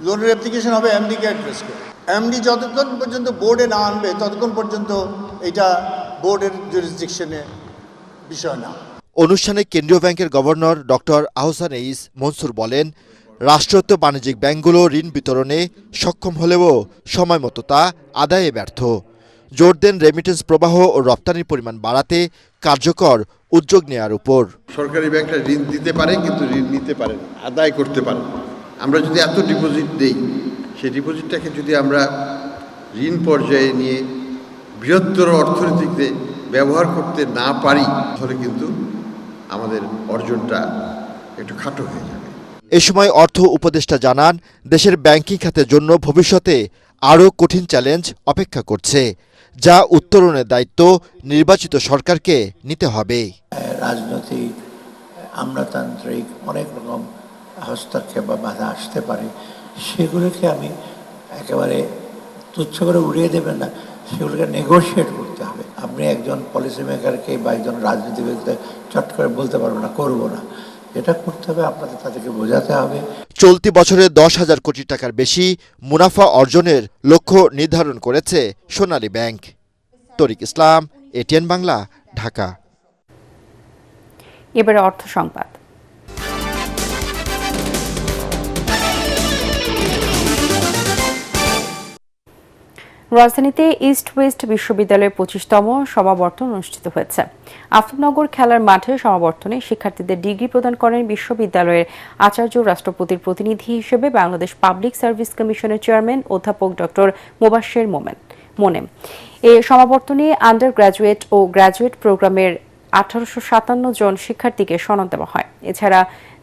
লোনের অ্যাপ্লিকেশন হবে এমডিকে অ্যাড্রেস করে। এমডি যতক্ষণ পর্যন্ত বোর্ডে না আনবে ততক্ষণ পর্যন্ত এটা বোর্ডের জুরিসডিকশনে বিষয় না। অনুষ্ঠানে কেন্দ্রীয় ব্যাংকের গভর্নর ডক্টর আহসান এইস মনসুর বলেন, রাষ্ট্রায়ত্ত বাণিজ্যিক ব্যাংকগুলো ঋণ বিতরণে সক্ষম হলেও সময়মতো তা আদায়ে ব্যর্থ। জোর দেন রেমিটেন্স প্রবাহ ও রপ্তানির পরিমাণ বাড়াতে কার্যকর উদ্যোগ নেওয়ার উপর। সরকারি ব্যাংকটা ঋণ দিতে পারে কিন্তু ঋণ নিতে পারে না, আদায় করতে পারে। আমরা যদি এত ডিপোজিট দেই, সেই ডিপোজিটটাকে যদি আমরা ঋণ পর্যায়ে নিয়ে বৃহত্তর অর্থনীতিতে ব্যবহার করতে না পারি তাহলে কিন্তু আমাদের অর্জনটা একটু খাটো হয়ে যাবে। এ সময় অর্থ উপদেষ্টা জানান, দেশের ব্যাংকিং খাতের জন্য ভবিষ্যতে আরও কঠিন চ্যালেঞ্জ অপেক্ষা করছে, যা উত্তরণের দায়িত্ব নির্বাচিত সরকারকে নিতে হবে। রাজনৈতিক আমলাতান্ত্রিক অনেক রকম হস্তক্ষেপ বা বাধা আসতে পারে, সেগুলোকে আমি একেবারে তুচ্ছ করে উড়িয়ে দেবেন না, সেগুলোকে নেগোশিয়েট করতে হবে। আপনি একজন পলিসি মেকারকে বা একজন রাজনীতিবিদকে চট করে বলতে পারবেন না করবো না, এটা করতে হবে আপনাদের, তাদেরকে বোঝাতে হবে। চলতি বছরে 10,000 কোটি টাকার বেশি মুনাফা অর্জনের লক্ষ্য নির্ধারণ করেছে সোনালী ব্যাংক। তরিক ইসলাম, এটিএন বাংলা, ঢাকা। এবারে অর্থ সংবাদ। রাজধানীতে ইস্ট ওয়েস্ট বিশ্ববিদ্যালয়ের 25তম সমাবর্তন অনুষ্ঠিত হয়েছে। আফতাবনগর খেলার মাঠে সমাবর্তনে শিক্ষার্থীদের ডিগ্রি প্রদান করেন বিশ্ববিদ্যালয়ের আচার্য রাষ্ট্রপতির প্রতিনিধি হিসেবে বাংলাদেশ পাবলিক সার্ভিস কমিশনের চেয়ারম্যান অধ্যাপক ডক্টর মোবাশ্বের মোনেম। এই সমাবর্তনে আন্ডার গ্র্যাজুয়েট ও গ্র্যাজুয়েট প্রোগ্রামের 1857 জন শিক্ষার্থীকে সনদ দেওয়া হয়। এছাড়া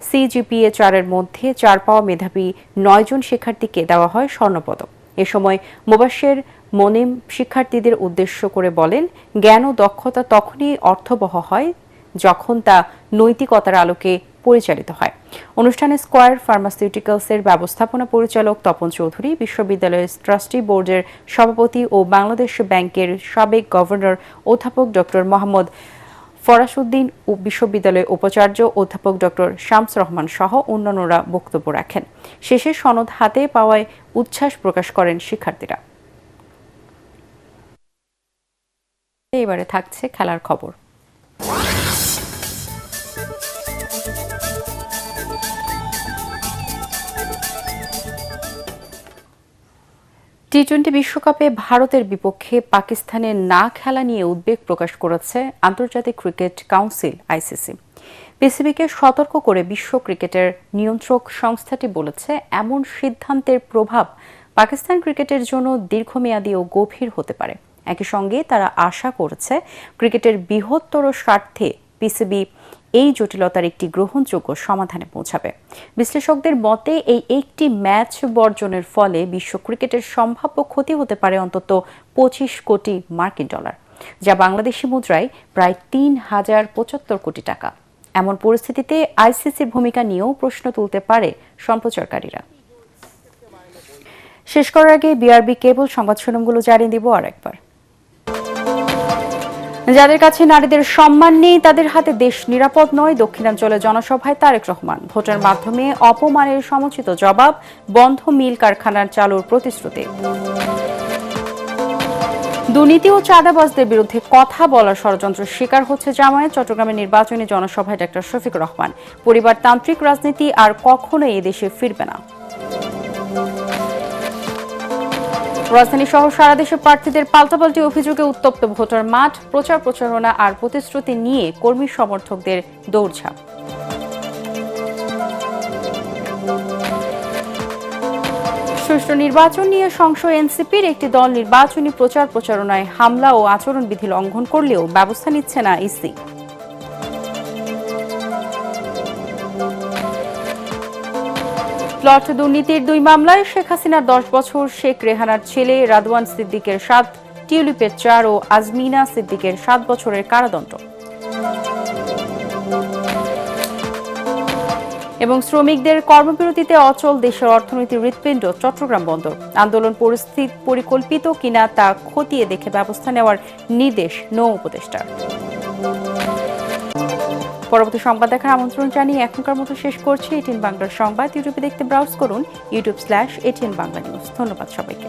CGPA 4-এর মধ্যে 4 পাওয়া মেধাবী 9 জন শিক্ষার্থীকে দেওয়া হয় স্বর্ণপদক। এ সময় মোবাশ্বের মোনেম শিক্ষার্থীদের উদ্দেশ্য করে বলেন, জ্ঞান ও দক্ষতা তখনই অর্থবহ হয় যখন তা নৈতিকতার আলোকে পরিচালিত হয়। অনুষ্ঠানে স্কয়ার ফার্মাসিউটিক্যালসের ব্যবস্থাপনা পরিচালক তপন চৌধুরী, বিশ্ববিদ্যালয়ের ট্রাস্টি বোর্ডের সভাপতি ও বাংলাদেশ ব্যাংকের সাবেক গভর্নর অধ্যাপক ডক্টর মোহাম্মদ ফরাসউদ্দিন, বিশ্ববিদ্যালয়ের উপাচার্য অধ্যাপক ডক্টর শামস রহমান সহ অন্যান্যরা বক্তব্য রাখেন। শেষে সনদ হাতে পাওয়ায় উচ্ছ্বাস প্রকাশ করেন শিক্ষার্থীরা। এবারে থাকছে খেলার খবর। টি-20 বিশ্বকাপে ভারতের বিপক্ষে পাকিস্তানের না খেলা নিয়ে উদ্বেগ প্রকাশ করেছে আন্তর্জাতিক ক্রিকেট কাউন্সিল ICC। পিসিবিকে সতর্ক করে বিশ্ব ক্রিকেটের নিয়ন্ত্রক সংস্থাটি বলেছে, এমন সিদ্ধান্তের প্রভাব পাকিস্তান ক্রিকেটের জন্য দীর্ঘমেয়াদী ও গভীর হতে পারে। একই সঙ্গে তারা আশা করছে ক্রিকেটের বৃহত্তর স্বার্থে পিসিবি এই জটিলতার একটি গ্রহণযোগ্য সমাধানে পৌঁছাবে। বিশ্লেষকদের মতে এই একটি ম্যাচ বর্জনের ফলে বিশ্ব ক্রিকেটের সম্ভাব্য ক্ষতি হতে পারে অন্তত 25 কোটি মার্কিন ডলার, যা বাংলাদেশি মুদ্রায় প্রায় 3075 কোটি টাকা। এমন পরিস্থিতিতে আইসিসির ভূমিকা নিয়েও প্রশ্ন তুলতে পারে সম্প্রচারকারীরা। শেষ করার আগে বিআরবি কেবল সংবাদ শিরোনামগুলো জানিয়ে দিব আরেকবার। যাদের কাছে নারীদের সম্মান নেই তাদের হাতে দেশ নিরাপদ নয়, দক্ষিণাঞ্চলে জনসভায় তারেক রহমান। ভোটের মাধ্যমে অপমানের সমুচিত জবাব, বন্ধ মিল কারখানার চালুর প্রতিশ্রুতি। দুর্নীতি ও চাঁদাবাজদের বিরুদ্ধে কথা বলার ষড়যন্ত্রের শিকার হচ্ছে জামায়াত। চট্টগ্রামের নির্বাচনী জনসভায় ডক্টর শফিকুর রহমান। পরিবারতান্ত্রিক রাজনীতি আর কখনো এদেশে ফিরবে না। রাজধানী সহ সারা দেশে প্রার্থীদের পাল্টাপাল্টি অভিযোগে উত্তপ্ত ভোটার মাঠ। প্রচার প্রচারণা আর প্রতিশ্রুতি নিয়ে কর্মী সমর্থকদের দৌড়ঝাঁপ। সুষ্ঠু নির্বাচন নিয়ে সংশয় এনসিপির। একটি দল নির্বাচনী প্রচার প্রচারণায় হামলা ও আচরণবিধি লঙ্ঘন করলেও ব্যবস্থা নিচ্ছে না ইসি। প্লট দুর্নীতির 2 মামলায় শেখ হাসিনার 10 বছর, শেখ রেহানার ছেলে রাদওয়ান সিদ্দিকের 7, টিউলিপের 4 ও আজমিনা সিদ্দিকের 7 বছরের কারাদণ্ড। এবং শ্রমিকদের কর্মবিরতিতে অচল দেশের অর্থনৈতিক হৃৎপিণ্ড চট্টগ্রাম বন্দর। আন্দোলন পরিস্থিতি পরিকল্পিত কিনা তা খতিয়ে দেখে ব্যবস্থা নেওয়ার নির্দেশ নৌ উপদেষ্টার। পরবর্তী সংবাদ দেখার আমন্ত্রণ জানিয়ে এখনকার মতো শেষ করছি এটিএন বাংলার সংবাদ। ইউটিউবে দেখতে ব্রাউজ করুন youtube/ATN Bangla News। ধন্যবাদ সবাইকে।